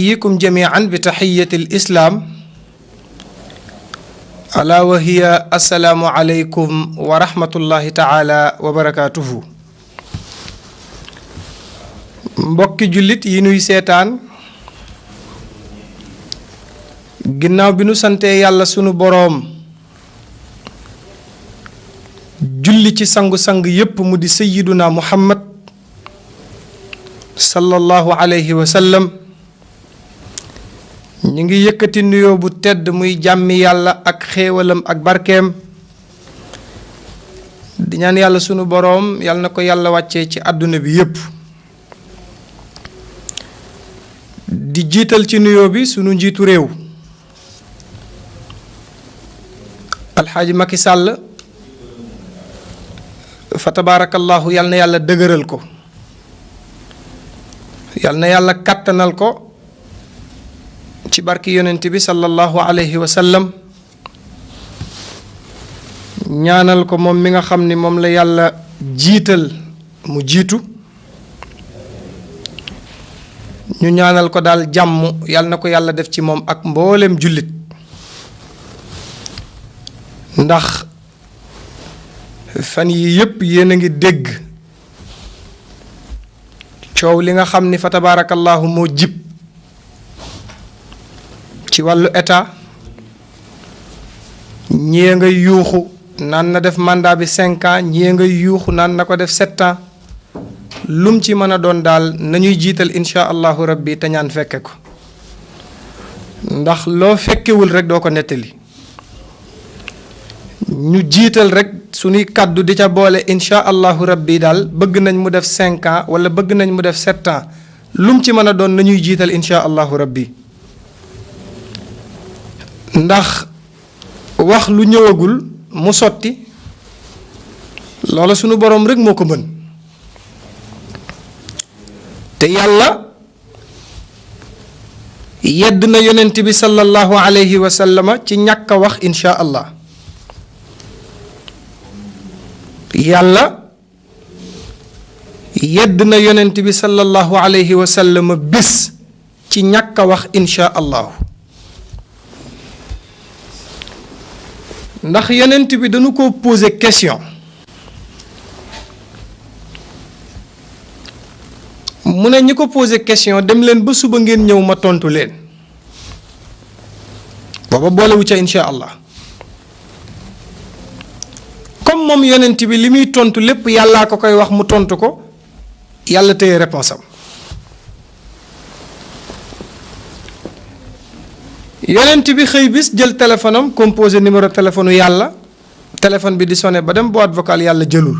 nuxayikum jamian bi taxiyati lislaam ala wa hiya assalaamu aleykum wa rahmatullahi taala wa barakaatuhu. mbokki jullit yi nuy seetaan ginnaaw bi nu santee yàlla sunu boroom julli ci sangu-sang yépp mu di sayyiduna muhammad sallallahu alayhi wa sallam, ñu ngi yëkkati nuyoo bu tedd muy jàmmi yàlla ak xéewalam ak barkeem di ñaan yàlla sunu boroom yàlla na ko yàlla wàccee ci àdduna bi yépp. di jiital ci nuyoo bi sunu njiitu réew alxaaji Macky Sall fa tabaarakallaahu yàlla na yàlla dëgëral ko, yàlla na yàlla kàttanal ko ci barki yonent bi sallallahu alayhi wa sallam. ñaanal ko moom mi nga xam ni moom la yàlla jiital mu jiitu, ñu ñaanal ko daal jàmm yàlla na ko yàlla def ci moom ak mboolem jullit, ndax fan yi yépp yéen a ngi dégg coow li nga xam ni fa tabaarakallaahu moo jib ci wàllu état. ñii nga yuuxu naan na def mandat bi 5 ans, ñii nga yuuxu naan na ko def 7 ans. lum ci mën a doon daal nañuy jiital insha allahu rabbi te ñaan fekke ko, ndax loo fekkewul rek doo ko nettali. ñu jiital rek suñuy kàddu di ca boole insha allahu rabbi daal bëgg nañ mu def 5 ans wala bëgg nañ mu def 7 ans. lum ci mën a doon nañuy jiital insha allahu rabbi, ndax wax lu ñëwagul mu sotti loola sunu boroom rek moo ko mën. te yàlla yedd na yonent bi sallallahu alayhi wa sallama ci ñàkk a wax insha allah. yàlla yedd na yonent bi sallallahu alayhi wa sallama bis ci ñàkk a wax insha allahu. ndax yonent bi dañu ko poser question, mu ne ñi ko poser question dem leen ba suba ngeen ñëw ma tontu leen. booba boolewu ca insha allah. comme moom yonent bi li muy tontu lépp yàllaa ko koy wax mu tontu ko, yàlla téye réponse am. yonent bi xëy bis jël téléphone am composé numéro téléphone yàlla, téléphone bi di sonné ba dem boîte vocale yàlla jëlul.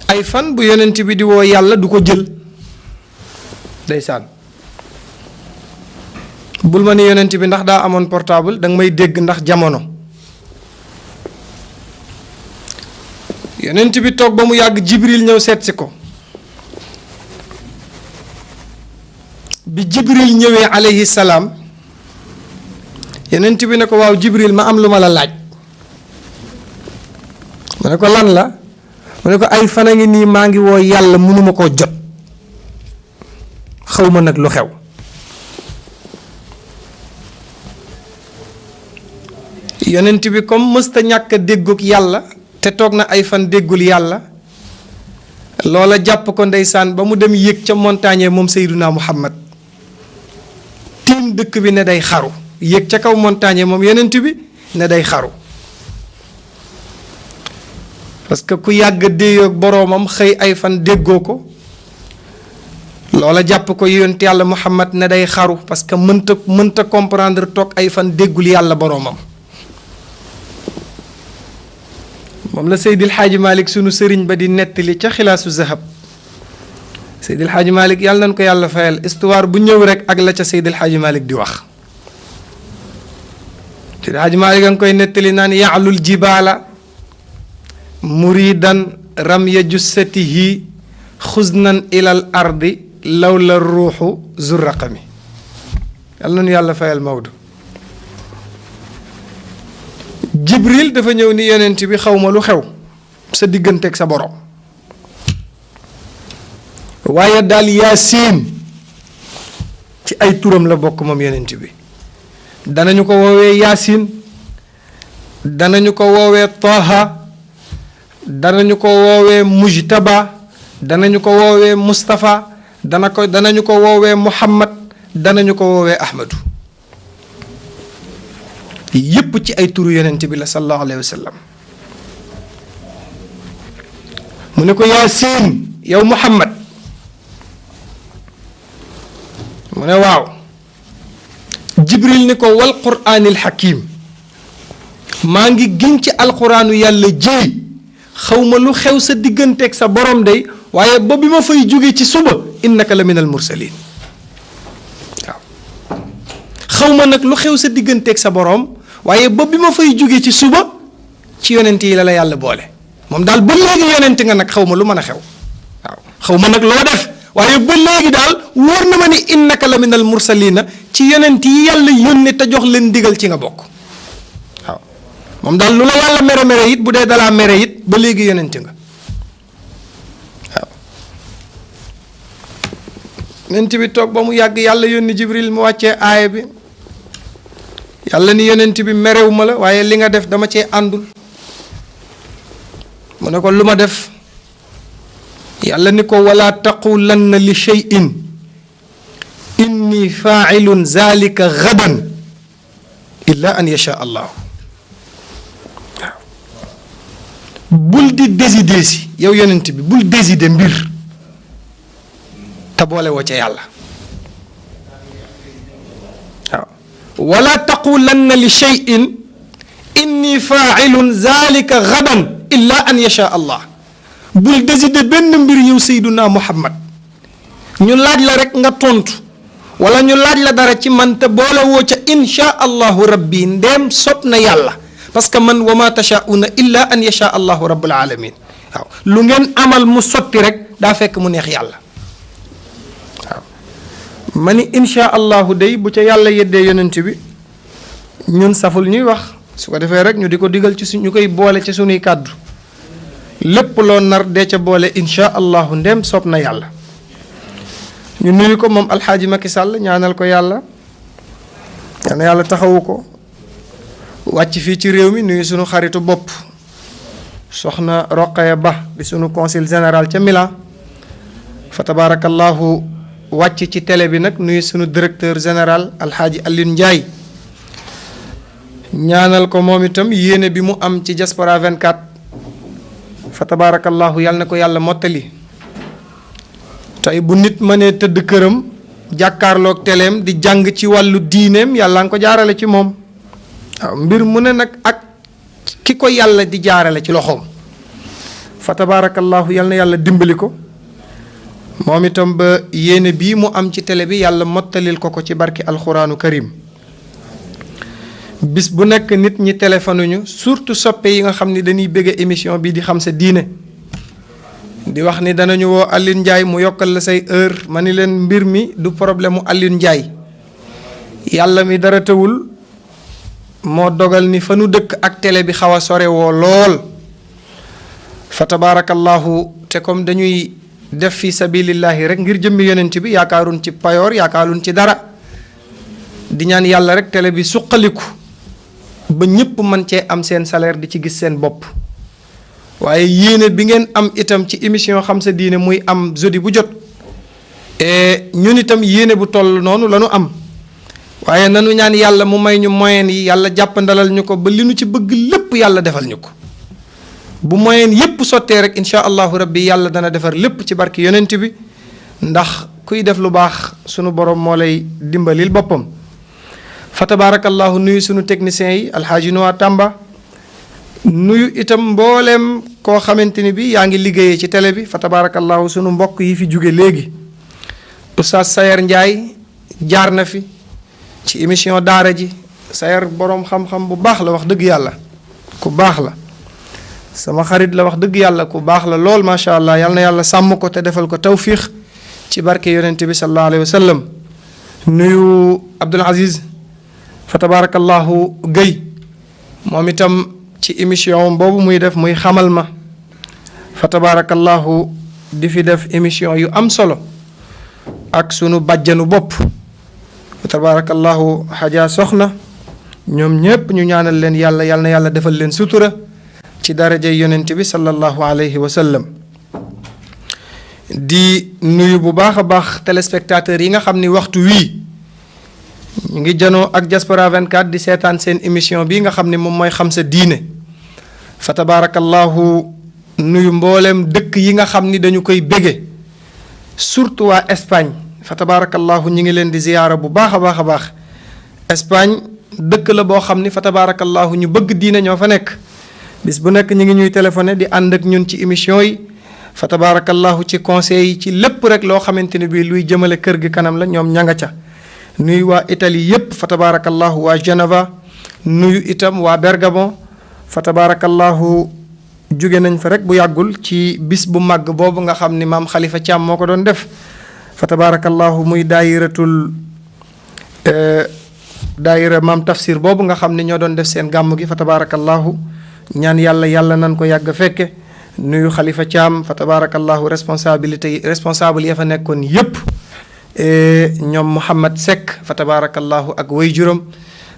ay fan bu yonent bi di woo yàlla du ko jël. ndeysaan bul ma ni yonent bi ndax daa amoon portable danga may dégg ndax jamono. yonent bi toog ba mu yàgg Jibril ñëw seet si ko. bi Jibril ñëwee alayhi salaam yonent bi ne ko waaw Jibril ma am lu ma la laaj. mu ne ko lan la. mu ne ko ay fan a ngi nii maa ngi woo yàlla mënuma koo jot, xaw ma nag lu xew. yonent bi comme mësta ñàkk a déggoog yàlla te toog na ay fan déggul yàlla, loola jàpp ko ndeysaan ba mu dem yéeg ca montagne moom Seydina Muhammad tiim dëkk bi ne day xaru, yéeg ca kaw montagne moom yonent bi ne day xaru. parce que ku yàgg déeyoog boroomam xëy ay fan déggoo ko, loola jàpp ko yonent yàlla Muhammad ne day xaru parce que mënta comprendre toog ay fan déggul yàlla boroomam. moom la Seydil Xaaji Malik sunu sëriñ ba di nettali ca xilaasu zahab. Seydil Xaaji Malik yàlla nañ ko yàlla fayal, histoire bu ñëw rek ak la ca Seydil Xaaji Malik di wax. Seydil Xaaji Malik a ngi koy nettali naan ya'lul jibaala muridan ramya jussatihi xusnan ilal ardi lawla ruuxu zurraqami. yàlla nañu yàlla fayal Maodo. Jibril dafa ñëw ni yonent bi xaw ma lu xew sa digganteeg sa borom. waaye daal Yaasiin ci ay turam la bokk moom yonent bi. danañu ko woowee Yaasiin, danañu ko woowee Taaha, danañu ko woowee Mujtaba, danañu ko woowee Mustafa, danañu ko woowee Muhammad, danañu ko woowee Ahmadu. yépp ci ay turu yonent bi la sallallahu alayhi wa sallam. mu ne ko Yaasiin yow Muhammad, mu ne waaw. Jibril ni ko wal quraanil hakiim, maa ngi giñ ci alquraanu yàlla ji, xawma lu xew sa digganteeg sa borom day, waaye ba bi ma fay jóge ci suba innaka la minal mursaliin. waaw xawma nag lu xew sa digganteeg sa borom, waaye ba bi ma fay jóge ci suba ci yonent yi la la yàlla boole. moom daal ba léegi yonent nga nag xawma lu mën a xew. waaw xawma nag loo def, waaye ba léegi daal wóor na ma ni innaka la minal mursaliina, ci yonent yi yàlla yónne te jox leen digal ci nga bokk. waaw moom daal lu la yàlla mere mere it, bu dee dalaa mere it, ba léegi yonent nga. waaw yonent bi toog ba mu yàgg yàlla yónni Jibril mu wàccee aaya bi. yàlla ni yonent bi merew ma la, waaye li nga def dama cee àndul. mu ne ko lu ma def. yàlla ni ko wala taqulanna li shay'in inni faa'ilun zalika gadan illa an yasha allahu. waaw bul di décider si yow yonent bi, bul décider mbir te boole woo ca yàlla. waaw wala taqulanna li shay'in inni faa'ilun zalika gadan illa an yasha allah. bul décider benn mbir yow Seyduna Muhammad, ñu laaj la rek nga tontu, wala ñu laaj la dara ci man te boole woo ca insha allahu rabbi, ndeem sopp na yàlla, parce que man wa ma tashauna illa an yasha allahu rabbul alamin. waaw lu ngeen amal mu sotti rek daa fekk mu neex yàlla. waaw ma ni insha allahu day bu ca yàlla yeddee yonent bi, ñun saful ñuy wax, su ko defee rek ñu di ko digal ci ñu koy boole ci sunuy kàddu. lépp loo nar dee ca boole insha allahu ndem soob na yàlla. ñu nuyu ko moom alxaaji Macky Sall, ñaanal ko yàlla, ñaan yàlla taxawu ko, wàcc fii ci réew mi. nuyu sunu xaritu bopp soxna Roqaya Ba di sunu consul général ca Milan, fa tabarakallahu. wàcc ci télé bi nag nuyu sunu directeur général alxaaji Alioune Ndiaye, ñaanal ko moom itam yéene bi mu am ci diaspora 24, fa tabarakallahu yàlla na ko yàlla mottali. tey bu nit mënee tëdd këram jàkkaarloog teleem di jàng ci wàllu diineem, yàlla nga ko jaarale ci moom. waaw mbir mu ne nag ak ki ko yàlla di jaarale ci loxoom, fa tabarakallahu yàlla na yàlla dimbali ko moom itam ba yéene bii mu am ci télé bi yàlla mottalil ko ci barki alxuraanu karim. bis bu nekk nit ñi téléphone ñu, surtout soppe yi nga xam ni dañuy bëgg émission bi di xam sa diine, di wax ni danañu woo Alioune Ndiaye mu yokkal la say heure. ma ni leen mbir mi du problème mu Alioune Ndiaye, yàlla mi dara tëwul moo dogal ni fa nu dëkk ak télé bi xaw a sore woo lool, fa tabaarakallahu. te comme dañuy def fi sabilillahi rek ngir jëmmi yonent bi, yaakaaruñ ci payoor, yaakaaruñ ci dara, di ñaan yàlla rek télé bi suqaliku ba ñëpp mën cee am seen salaire di ci gis seen bopp. waaye yéene bi ngeen am itam ci émission xam sa diine muy am jeudi bu jot, ñun itam yéene bu toll noonu la ñu am. waaye nanu ñaan yàlla mu may ñu moyen yi, yàlla jàppandalal ñu ko ba li nu ci bëgg lépp yàlla defal ñu ko. bu moyen yépp sottee rek insha allahu rabbi yàlla dana defar lépp ci barki yonent bi, ndax kuy def lu baax sunu borom moo lay dimbalil boppam. fa tabarakallahu nuyu sunu techniciens yi alxaaji Noa Tamba, nuyu itam mbooleem koo xamante ni bi yaa ngi liggéeyee ci télé bi, fa tabarakallahu sunu mbokk yi fi jóge léegi. Oustaz Sayer Ndiaye jaar na fi ci émission daara ji. Sayer boroom xam-xam bu baax la, wax dëgg yàlla ku baax la, sama xarit la, wax dëgg yàlla ku baax la lool, macha allah. yal na yàlla sàmm ko te defal ko tawfiix ci barke yonent bi sallallahu alayhi wa sallam. nuyu Abdul Aziz fa tabarakallahu Guèye, moom itam ci émission boobu muy def muy xamal ma, fa tabarakallahu di fi def émission yu am solo ak sunu bàjjanu bopp tabarakallahu Haja Soxna ñoom ñépp ñu ñaanal leen yàlla yal na yàlla defal leen sutura ci darajay yonent bi sallallahu alayhi wa sallam. di nuyu bu baax a baax téléspectateurs yi nga xam ni waxtu wii ñu ngi janoo ak Diaspora 24 di seetaan seen émission bi nga xam ni moom mooy xam sa diine fa tabarakallahu nuyu mboolem dëkk yi nga xam ni dañu koy bége surtout waa Espagne fa tabarakallahu ñi ngi leen di ziyaara bu baax a baax a baax. Espagne dëkk la boo xam ni fa tabarakallahu ñu bëgg diine ñoo fa nekk bis bu nekk ñu ngi ñuy téléphoné di ànd ak ñun ci émission yi fa tabarakallahu ci conseil yi ci lépp rek loo xamante ni bii luy jëmale kër gi kanam la ñoom ña nga ca. nuyu waa Italie yépp fa tabarakallahu waa Genova nuyu itam waa Bergamo fa tabarakallahu jóge nañ fa rek bu yàggul ci bis bu màgg boobu nga xam ni maam Khalifa Thiam moo ko doon def fa tabarakallahu muy daayiratul daayira maam tafsir boobu nga xam ni ñoo doon def seen gàmm gi fa tabarakallahu ñaan yàlla nan ko yàgg fekke nuyu Khalifa Thiam fa tabarakallahu responsable ya fa nekkoon yépp ñoom Mouhamad Seck fa tabarakallahu ak way juróom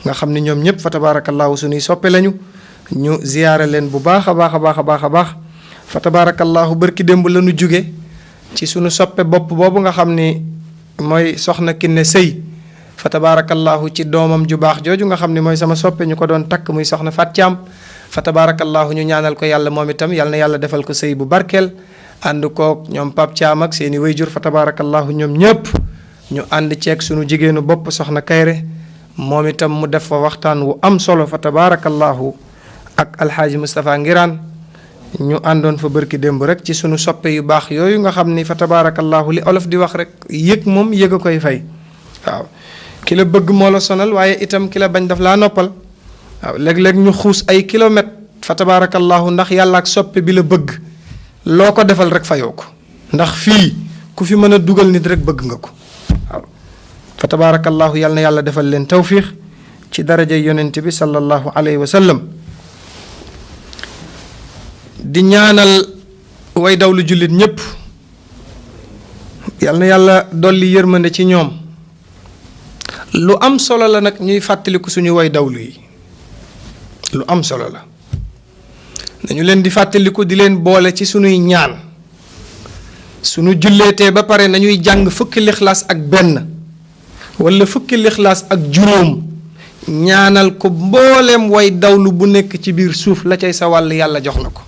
nga xam ni ñoom ñëpp fa tabarakallahu suñuy soppe lañu ñu ziyaare leen bu baax a baax a baax a baax a baax fa tabarakallahu bërki démb la ñu jóge ci suñu soppe bopp boobu nga xam ni mooy soxna Kiné Sëy fa tabarakallahu ci doomam ju baax jooju nga xam ni mooy sama soppe ñu ko doon takk muy soxna Fat Thiam fa tabarakallahu ñu ñaanal ko yàlla moom itam yàlla na yàlla defal ko sëy bu barkeel ànd koog ñoom Pape Thiam ak seeni wayjur fa tabarakallahu ñoom ñëpp ñu ànd ceeg sunu jigéenu bopp soxna Kayre moom itam mu def fa waxtaan wu am solo fa tabarakallahu ak alxaaji Moustapha Ngiraan ñu àndoon fa bërki démb rek ci sunu soppe yu baax yooyu nga xam ni fa tabarakallahu li olof di wax rek yëg moom yëg a koy fay waaw ki la bëgg moo la sonal waaye itam ki la bañ daf laa noppal waaw léeg-léeg ñu xuus ay kilomètres fa tabarakallahu ndax yàlla ak soppe bi la bëgg loo ko defal rek fayoo ko ndax fii ku fi mën a dugal nit rek bëgg nga ko waaw fa tabarakallahu yàlla na yàlla defal leen tawfiix ci daraja yonent bi sallallahu alayhi wa sallam. di ñaanal way dawlu jullit ñépp yal na yàlla dolli yërmande ci ñoom lu am solo la nag ñuy fàttaliku suñu way dawlu yi lu am solo la dañu leen di fàttaliku di leen boole ci suñuy ñaan suñu julleetee ba pare nañuy jàng fukki lixlaas ak benn wala fukki lixlaas ak juróom ñaanal ko mbooleem way dawlu bu nekk ci biir suuf la cay sa wàll yàlla jox na ko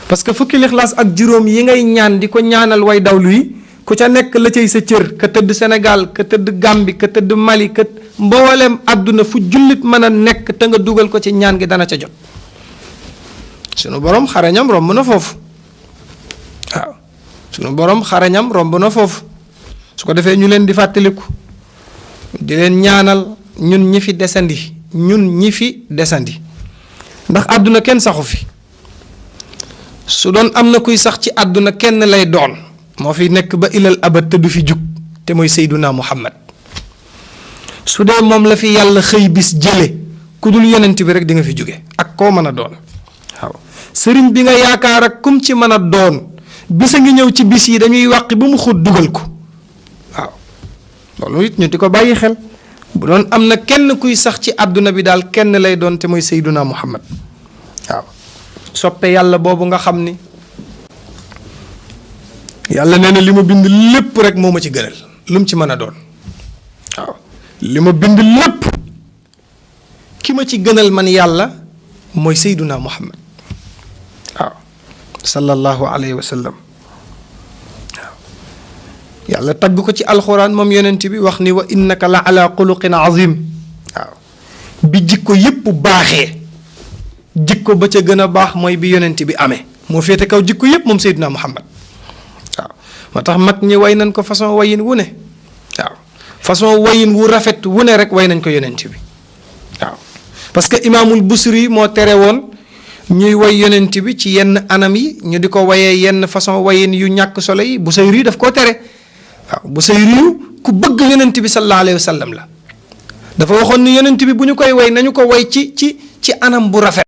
parce que fukki lixlaas ak juróom yi ngay ñaan di ko ñaanal way dawlu yi ku ca nekk la cay sa cër ka tëdd Sénégal ka tëdd Gambie ka tëdd Mali ka mbooleem àdduna fu jullit mën a nekk te nga dugal ko ci ñaan gi dana ca jot sunu borom xarañam romb na foofu waaw sunu borom xarañam romb na foofu su ko defee ñu leen di fàttaliku di leen ñaanal ñun ñi fi desandi ndax àdduna kenn saxu fi su doon am na kuy sax ci àdduna kenn lay doon moo fi nekk ba ilal abad te du fi jug te mooy Seyduna Muhammad su dee moom la fi yàlla xëy bis jële ku dul yonent bi rek di nga fi jóge ak koo mën a doon waaw sëriñ bi nga yaakaar ak kum ci mën a doon bisa ngi ñëw ci bis yi dañuy wàqi ba mu xóot dugal ko waaw loolu it ñu di ko bàyyi xel bu doon am na kenn kuy sax ci àdduna bi daal kenn lay doon te mooy Seyduna Muhammad waaw soppe yàlla boobu nga xam ni yàlla nee na li ma bind lépp rek moo ma ci gënal lu mu ci mën a doon waaw li ma bind lépp ki ma ci gënal man yàlla mooy Seyduna Muhammad waaw sallallahu alayhi wa sallam waaw yàlla tagg ko ci alxuraan moom yonent bi wax ni wa innaka la ala xuluqin azim waaw bi jikko yépp baaxee jikko ba ca gën a baax mooy bi yonent bi amee moo féete kaw jikko yépp moom Seydina Muhammad waaw moo tax mag ñi way nañ ko façon wayin wu ne waaw façon wayin wu rafet wu ne rek way nañ ko yonent bi waaw parce que imaamul Busiri moo tere woon ñuy way yonent bi ci yenn anam yi ñu di ko wayee yenn façon wayin yu ñàkk solo yi Busiri daf koo tere waaw Busiri ku bëgg yonent bi sallallahu alayhi wa sallam la dafa waxoon ni yonent bi bu ñu koy way nañu ko way ci anam bu rafet